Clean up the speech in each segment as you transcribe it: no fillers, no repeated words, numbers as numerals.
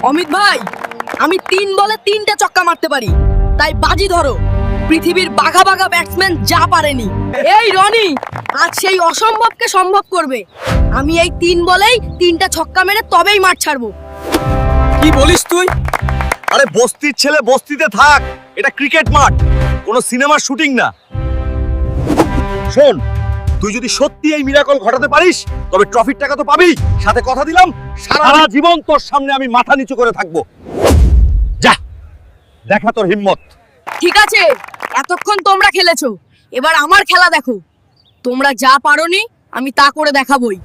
অমিত ভাই, আমি 3 বলে 3টে ছক্কা মারতে পারি, তাই বাজি ধরো। পৃথিবীর বাঘা বাঘা ব্যাটসম্যান যা পারেনি, এই রনি আজ সেই অসম্ভবকে সম্ভব করবে। আমি এই 3 বলেই 3টা ছক্কা মেরে তবেই মাঠ ছাড়বো। কি বলিস তুই? আরে বস্তির ছেলে বস্তিতে থাক, এটা ক্রিকেট মাঠ, কোনো সিনেমার শুটিং না। শোন, তুই যদি সত্যি এই মিরাকল ঘটাতে পারিস তবে ট্রফির টাকা তো পাবি, সাথে কথা দিলাম সারা জীবন তোর সামনে আমি মাথা নিচু করে থাকবো। যা, দেখা তোর হিম্মত। ঠিক আছে, এতক্ষণ তোমরা খেলেছো, এবার আমার খেলা দেখো। তোমরা যা পারোনি আমি তা করে দেখাবোই।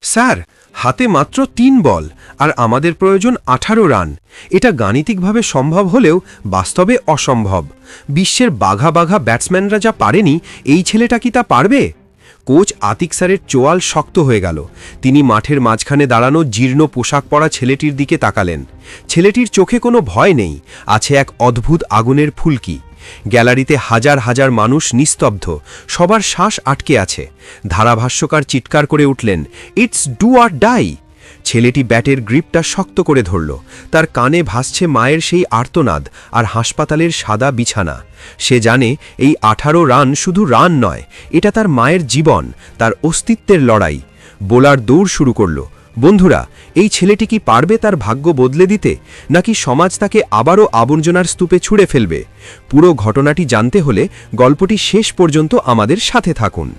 স্যার, হাতে মাত্র 3 বল আর আমাদের প্রয়োজন 18 রান। এটা গাণিতিকভাবে সম্ভব হলেও বাস্তবে অসম্ভব। বিশ্বের বাঘা বাঘা ব্যাটসম্যানরা যা পারেনি, এই ছেলেটা কি তা পারবে? কোচ আতিক স্যারের চোয়াল শক্ত হয়ে গেল। তিনি মাঠের মাঝখানে দাঁড়ানো জীর্ণ পোশাক পরা ছেলেটির দিকে তাকালেন। ছেলেটির চোখে কোনো ভয় নেই, আছে এক অদ্ভুত আগুনের ফুলকি। গ্যালারিতে হাজার হাজার মানুষ নিস্তব্ধ, সবার শ্বাস আটকে আছে। ধারাভাষ্যকার চিৎকার করে উঠলেন, ইটস ডু অর ডাই। ছেলেটি ব্যাটের গ্রিপটা শক্ত করে ধরল। তার কানে ভাসছে মায়ের সেই আর্তনাদ আর হাসপাতালের সাদা বিছানা। সে জানে এই 18 রান শুধু রান নয়, এটা তার মায়ের জীবন, তার অস্তিত্বের লড়াই। বোলার দৌড় শুরু করল। বন্ধুরা, এই ছেলেটি কি পারবে তার ভাগ্য বদলে দিতে, নাকি সমাজ তাকে আবারও আবর্জনার স্তূপে ছুঁড়ে ফেলবে? পুরো ঘটনাটি জানতে হলে গল্পটি শেষ পর্যন্ত আমাদের সাথে থাকুন।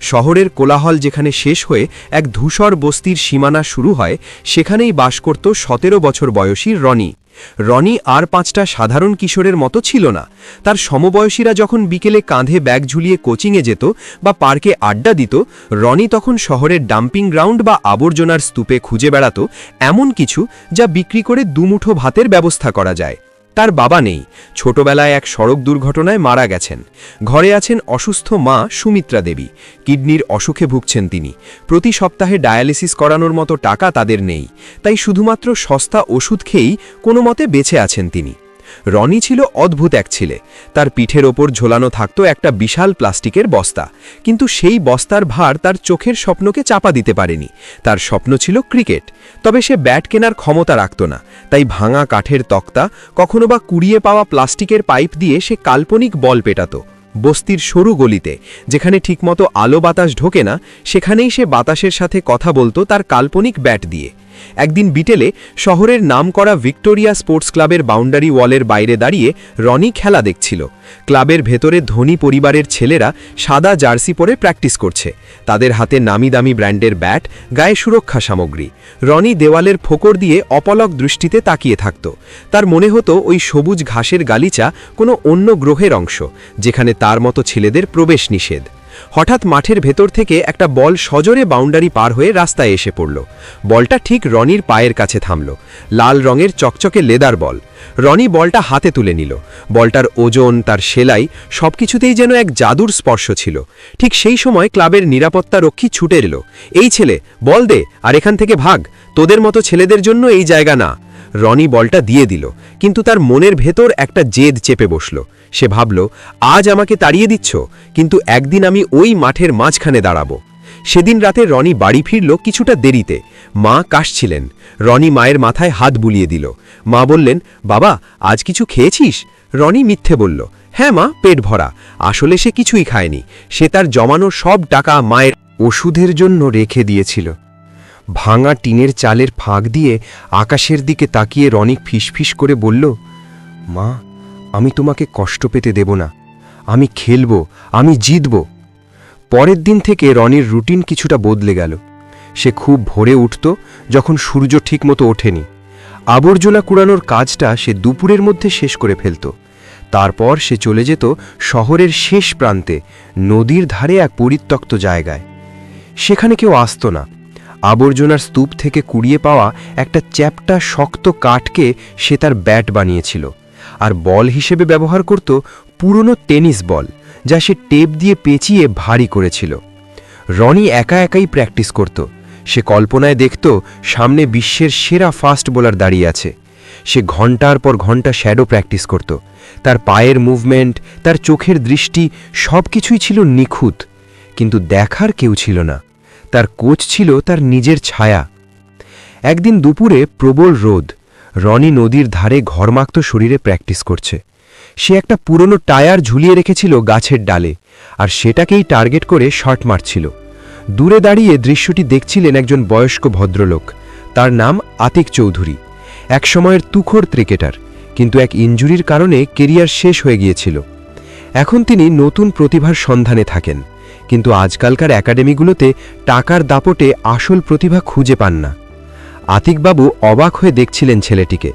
শহরের কোলাহল যেখানে শেষ হয়ে এক ধূসর বস্তির সীমানা শুরু হয়, সেখানেই বাস করত 17 বছর বয়সী রনি। রনি আর 5টা সাধারণ কিশোরের মতো ছিল না। তার সমবয়সীরা যখন বিকেলে কাঁধে ব্যাগ ঝুলিয়ে কোচিংয়ে যেত বা পার্কে আড্ডা দিত, রনি তখন শহরের ডাম্পিং গ্রাউন্ড বা আবর্জনার স্তূপে খুঁজে বেড়াত এমন কিছু যা বিক্রি করে দুমুঠো ভাতের ব্যবস্থা করা যায়। তার বাবা নেই, ছোটবেলায় এক সড়ক দুর্ঘটনায় মারা গেছেন। ঘরে আছেন অসুস্থ মা সুমিত্রা দেবী, কিডনির অসুখে ভুগছেন তিনি। প্রতি সপ্তাহে ডায়ালিসিস করানোর মতো টাকা তাদের নেই, তাই শুধুমাত্র সস্তা ওষুধ খেয়েই কোনো মতে বেঁচে আছেন তিনি। রনি ছিল অদ্ভুত এক ছেলে। তার পিঠের ওপর ঝোলানো থাকত একটা বিশাল প্লাস্টিকের বস্তা, কিন্তু সেই বস্তার ভার তার চোখের স্বপ্নকে চাপা দিতে পারেনি। তার স্বপ্ন ছিল ক্রিকেট, তবে সে ব্যাট কেনার ক্ষমতা রাখত না। তাই ভাঙা কাঠের তক্তা, কখনো বা কুড়িয়ে পাওয়া প্লাস্টিকের পাইপ দিয়ে সে কাল্পনিক বল পেটাত। বস্তির সরু গলিতে, যেখানে ঠিকমতো আলো বাতাস ঢোকে না, সেখানেই সে বাতাসের সাথে কথা বলতো তার কাল্পনিক ব্যাট দিয়ে। একদিন বিকেলে শহরের নামকরা ভিক্টোরিয়া স্পোর্টস ক্লাবের বাউন্ডারি ওয়ালের বাইরে দাঁড়িয়ে রনি খেলা দেখছিল। ক্লাবের ভেতরে ধনী পরিবারের ছেলেরা সাদা জার্সি পরে প্র্যাকটিস করছে, তাদের হাতে নামি দামি ব্র্যান্ডের ব্যাট, গায়ে সুরক্ষা সামগ্রী। রনি দেওয়ালের ফোকর দিয়ে অপলক দৃষ্টিতে তাকিয়ে থাকত। তার মনে হতো ওই সবুজ ঘাসের গালিচা কোনো অন্য গ্রহের অংশ, যেখানে তার মতো ছেলেদের প্রবেশ নিষেধ। হঠাৎ মাঠের ভেতর থেকে একটা বল সজোরে বাউন্ডারি পার হয়ে রাস্তায় এসে পড়ল। বলটা ঠিক রনির পায়ের কাছে থামল। লাল রঙের চকচকে লেদার বল। রনি বলটা হাতে তুলে নিল। বলটার ওজন, তার সেলাই, সবকিছুতেই যেন এক জাদুর স্পর্শ ছিল। ঠিক সেই সময় ক্লাবের নিরাপত্তা রক্ষী ছুটে এলো। এই ছেলে, বল দে আর এখান থেকে ভাগ, তোদের মতো ছেলেদের জন্য এই জায়গা না। রনি বলটা দিয়ে দিল, কিন্তু তার মনের ভেতর একটা জেদ চেপে বসল। সে ভাবল, আজ আমাকে তাড়িয়ে দিচ্ছ, কিন্তু একদিন আমি ওই মাঠের মাঝখানে দাঁড়াবো। সেদিন রাতে রনি বাড়ি ফিরল কিছুটা দেরিতে। মা কাশছিলেন। রনি মায়ের মাথায় হাত বুলিয়ে দিল। মা বললেন, বাবা, আজ কিছু খেয়েছিস? রনি মিথ্যে বলল, হ্যাঁ মা, পেট ভরা। আসলে সে কিছুই খায়নি। সে তার জমানো সব টাকা মায়ের ওষুধের জন্য রেখে দিয়েছিল। ভাঙা টিনের চালের ফাঁক দিয়ে আকাশের দিকে তাকিয়ে রনি ফিসফিস করে বলল, মা, আমি তোমাকে কষ্ট পেতে দেব না। আমি খেলব, আমি জিতব। পরের দিন থেকে রনির রুটিন কিছুটা বদলে গেল। সে খুব ভোরে উঠত, যখন সূর্য ঠিকমতো ওঠেনি। আবর্জনা কুড়ানোর কাজটা সে দুপুরের মধ্যে শেষ করে ফেলত। তারপর সে চলে যেত শহরের শেষ প্রান্তে, নদীর ধারে এক পরিত্যক্ত জায়গায়। সেখানে কেউ আসত না। আবর্জনার স্তূপ থেকে কুড়িয়ে পাওয়া একটা চ্যাপ্টা শক্ত কাঠকে সে তার ব্যাট বানিয়েছিল, আর বল হিসেবে ব্যবহার করত পুরনো টেনিস বল, যা সে টেপ দিয়ে পেঁচিয়ে ভারী করেছিল। রনি একা একাই প্র্যাকটিস করত। সে কল্পনায় দেখত সামনে বিশ্বের সেরা ফাস্ট বোলার দাঁড়িয়ে আছে। সে ঘন্টার পর ঘন্টা শ্যাডো প্র্যাকটিস করত। তার পায়ের মুভমেন্ট, তার চোখের দৃষ্টি, সব কিছুই ছিল নিখুঁত, কিন্তু দেখার কেউ ছিল না। তার কোচ ছিল তার নিজের ছায়া। একদিন দুপুরে প্রবল রোদ, রনি নদীর ধারে ঘরমাক্ত শরীরে প্র্যাকটিস করছে। সে একটা পুরনো টায়ার ঝুলিয়ে রেখেছিল গাছের ডালে, আর সেটাকেই টার্গেট করে শট মারছিল। দূরে দাঁড়িয়ে দৃশ্যটি দেখছিলেন একজন বয়স্ক ভদ্রলোক। তার নাম আতিক চৌধুরী, একসময়ের তুখোড় ক্রিকেটার, কিন্তু এক ইনজুরির কারণে কেরিয়ার শেষ হয়ে গিয়েছিল। এখন তিনি নতুন প্রতিভার সন্ধানে থাকেন, কিন্তু আজকালকার একাডেমিগুলোতে টাকার দাপটে আসল প্রতিভা খুঁজে পান না। আতিকবাবু অবাক হয়ে দেখছিলেন ছেলেটিকে।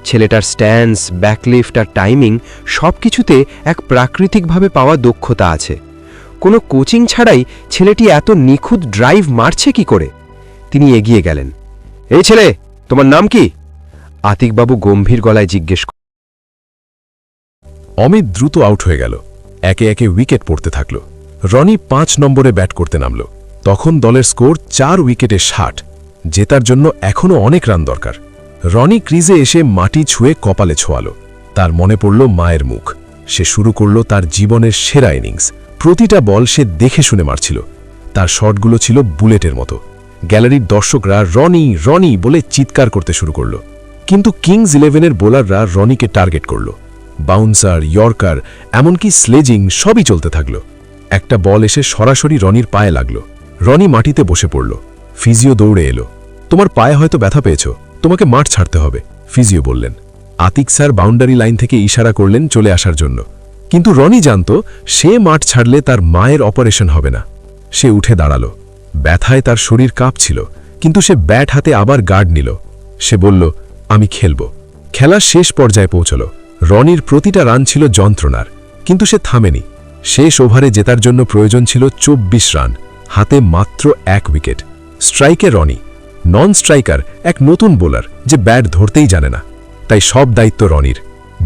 ছেলেটার স্ট্যান্স, ব্যাকলিফট আর টাইমিং সব কিছুতে এক প্রাকৃতিকভাবে পাওয়া দক্ষতা আছে। কোনো কোচিং ছাড়াই ছেলেটি এত নিখুঁত ড্রাইভ মারছে কি করে? তিনি এগিয়ে গেলেন। এই ছেলে, তোমার নাম কি? আতিকবাবু গম্ভীর গলায় জিজ্ঞেস করলেন। অমিত দ্রুত আউট হয়ে গেল। একে একে উইকেট পড়তে থাকল। রনি 5 নম্বরে ব্যাট করতে নামল। তখন দলের স্কোর 4 উইকেটে 60। জেতার জন্য এখনও অনেক রান দরকার। রনি ক্রিজে এসে মাটি ছুঁয়ে কপালে ছোঁয়ালো। তার মনে পড়ল মায়ের মুখ। সে শুরু করল তার জীবনের সেরা ইনিংস। প্রতিটা বল সে দেখে শুনে মারছিল। তার শটগুলো ছিল বুলেটের মতো। গ্যালারির দর্শকরা রনি রনি বলে চিৎকার করতে শুরু করল। কিন্তু কিংস 11-এর বোলাররা রনিকে টার্গেট করল। বাউন্সার, ইয়র্কার, এমনকি স্লেজিং সবই চলতে থাকল। একটা বল এসে সরাসরি রনির পায়ে লাগল। রনি মাটিতে বসে পড়ল। ফিজিও দৌড়ে এলো। তোমার পায়ে হয়তো ব্যথা পেয়েছ, তোমাকে মাঠ ছাড়তে হবে, ফিজিও বললেন। আতিক স্যার বাউন্ডারি লাইন থেকে ইশারা করলেন চলে আসার জন্য। কিন্তু রনি জানত সে মাঠ ছাড়লে তার মায়ের অপারেশন হবে না। সে উঠে দাঁড়াল। ব্যথায় তার শরীর কাঁপছিল, কিন্তু সে ব্যাট হাতে আবার গার্ড নিল। সে বলল, আমি খেলব। খেলা শেষ পর্যায়ে পৌঁছল। রনির প্রতিটা রান ছিল যন্ত্রণার, কিন্তু সে থামেনি। শেষ ওভারে জেতার জন্য প্রয়োজন ছিল 24 রান, হাতে মাত্র 1 উইকেট। স্ট্রাইকে রনি, নন স্ট্রাইকার এক নতুন বোলার যে ব্যাট ধরতেই জানে না, তাই সব দায়িত্ব রনির।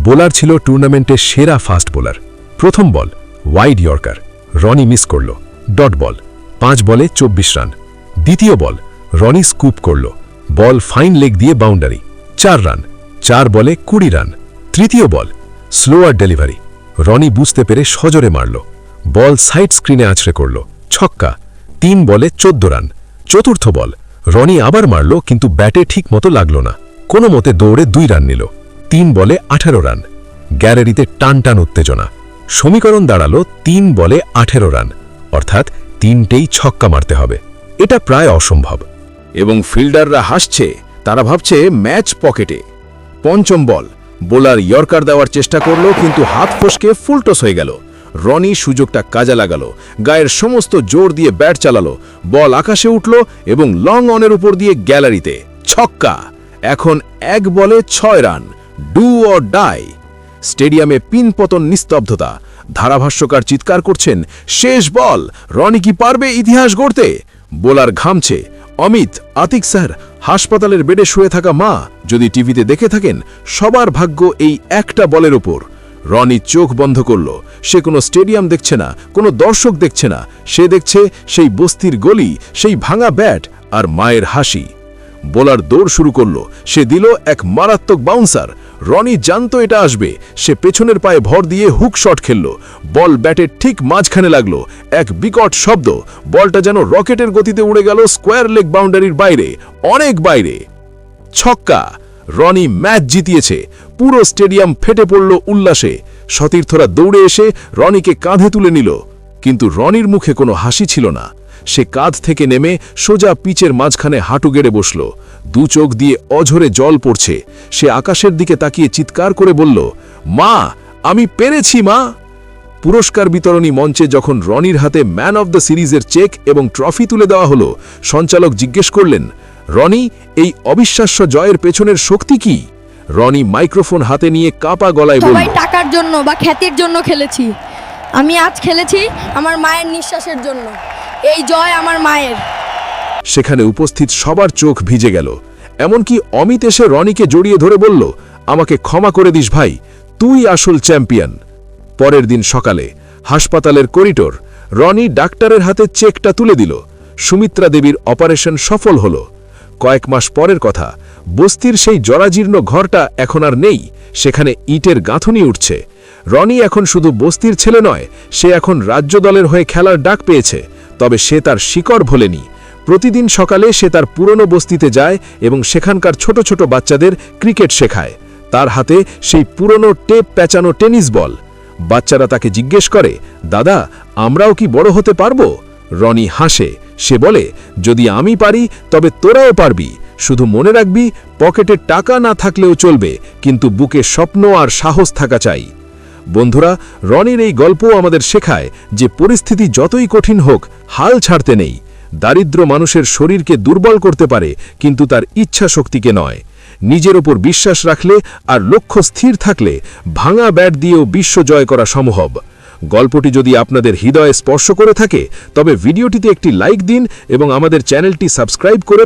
বোলার ছিল টুর্নামেন্টের সেরা ফাস্ট বোলার। প্রথম বল ওয়াইড ইয়র্কার, রনি মিস করল। ডট বল, 5 বলে 24 রান। দ্বিতীয় বল রনি স্কুপ করল, বল ফাইন লেগ দিয়ে বাউন্ডারি, 4 রান। 4 বলে 20 রান। তৃতীয় বল স্লোয়ার ডেলিভারি, রনি বুঝতে পেরে সজোরে মারল, বল সাইড স্ক্রিনে আছড়ে করল, ছক্কা। 3 বলে 14 রান। চতুর্থ বল রনি আবার মারল, কিন্তু ব্যাটে ঠিক মতো লাগল না। কোনো মতে দৌড়ে 2 রান নিল। 3 বলে 18 রান। গ্যালারিতে টান টান উত্তেজনা। সমীকরণ দাঁড়ালো 3 বলে 18 রান, অর্থাৎ 3টেই ছক্কা মারতে হবে। এটা প্রায় অসম্ভব। এবং ফিল্ডাররা হাসছে, তারা ভাবছে ম্যাচ পকেটে। পঞ্চম বল বোলার ইয়র্কার দেওয়ার চেষ্টা করল, কিন্তু হাত ফসকে ফুলটস হয়ে গেল। রনি সুযোগটা কাজে লাগালো, গায়ের সমস্ত জোর দিয়ে ব্যাট চালালো, বল আকাশে উঠল এবং লং অনের উপর দিয়ে গ্যালারিতে ছক্কা। এখন 1 বলে 6 রান, ডু অর ডাই। স্টেডিয়ামে পিনপতন, নিস্তব্ধতা। ধারাভাষ্যকার চিৎকার করছেন, শেষ বল, রনি কি পারবে ইতিহাস গড়তে? বোলার ঘামছে। অমিত, আতিক স্যার, হাসপাতালের বেডে শুয়ে থাকা মা যদি টিভিতে দেখে থাকেন, সবার ভাগ্য এই একটা বলের উপর। রনি চোখ বন্ধ করল। সে কোনো স্টেডিয়াম দেখছে না, কোনো দর্শক দেখছে না। সে দেখছে সেই বস্তির গলি, সেই ভাঙা ব্যাট আর মায়ের হাসি। বোলার দৌড় শুরু করল। সে দিল এক মারাত্মক বাউন্সার। রনি জানতো এটা আসবে। সে পেছনের পায়ে ভর দিয়ে হুক শট খেলল। বল ব্যাটের ঠিক মাঝখানে লাগলো। এক বিকট শব্দ, বলটা যেন রকেটের গতিতে উড়ে গেল স্কোয়ার লেগ বাউন্ডারির বাইরে, অনেক বাইরে। ছক্কা। রনি ম্যাচ জিতিয়েছে। পুরো স্টেডিয়াম ফেটে পড়ল উল্লাসে। সতীর্থরা দৌড়ে এসে রনিকে কাঁধে তুলে নিল, কিন্তু রনির মুখে কোনো হাসি ছিল না। সে কাঁধ থেকে নেমে সোজা পিচের মাঝখানে হাঁটু গেড়ে বসল। 2 চোখ দিয়ে অঝরে জল পড়ছে। সে আকাশের দিকে তাকিয়ে চিৎকার করে বলল, মা, আমি পেরেছি মা। পুরস্কার বিতরণী মঞ্চে যখন রনির হাতে ম্যান অব দ্য সিরিজের চেক এবং ট্রফি তুলে দেওয়া হলো, সঞ্চালক জিজ্ঞেস করলেন, রনি, এই অবিশ্বাস্য জয়ের পেছনের শক্তি কি? রনি মাইক্রোফোন হাতে নিয়ে কাঁপা গলায় বলল, সবাই টাকার জন্য বা খ্যাতির জন্য খেলেছি। আমি আজ খেলেছি আমার মায়ের নিঃশ্বাসের জন্য। এই জয় আমার মায়ের। সেখানে উপস্থিত সবার চোখ ভিজে গেল। এমনকি অমিত এসে রনিকে জড়িয়ে ধরে বলল, আমাকে ক্ষমা করে দিস ভাই, তুই আসল চ্যাম্পিয়ন। পরের দিন সকালে হাসপাতালের করিডোর, রনি ডাক্তারের হাতে চেকটা তুলে দিল। সুমিত্রা দেবীর অপারেশন সফল হল। কয়েক মাস পরের কথা, বস্তির সেই জরাজীর্ণ ঘরটা এখন আর নেই। সেখানে ইটের গাঁথনি উঠছে। রনি এখন শুধু বস্তির ছেলে নয়, সে এখন রাজ্য দলের হয়ে খেলার ডাক পেয়েছে। তবে সে তার শিকড় ভোলেনি। প্রতিদিন সকালে সে তার পুরনো বস্তিতে যায় এবং সেখানকার ছোট ছোট বাচ্চাদের ক্রিকেট শেখায়। তার হাতে সেই পুরনো টেপ প্যাঁচানো টেনিস বল। বাচ্চারা তাকে জিজ্ঞেস করে, দাদা, আমরাও কি বড় হতে পারবো? রনি হাসে। সে বলে, যদি আমি পারি তবে তোরাও পারবি। শুধু মনে রাখবি, পকেটে টাকা না থাকলেও চলবে, কিন্তু বুকে স্বপ্ন আর সাহস থাকা চাই। বন্ধুরা, রনির এই গল্প আমাদের শেখায় যে পরিস্থিতি যতই কঠিন হোক, হাল ছাড়তে নেই। দারিদ্র মানুষের শরীরকে দুর্বল করতে পারে, কিন্তু তার ইচ্ছা শক্তিকে নয়। নিজের ওপর বিশ্বাস রাখলে আর লক্ষ্য স্থির থাকলে ভাঙা ব্যাট দিয়েও বিশ্ব জয় করা সম্ভব। গল্পটি যদি আপনাদের হৃদয়ে স্পর্শ করে থাকে তবে ভিডিওটিতে একটি লাইক দিন এবং আমাদের চ্যানেলটি সাবস্ক্রাইব করে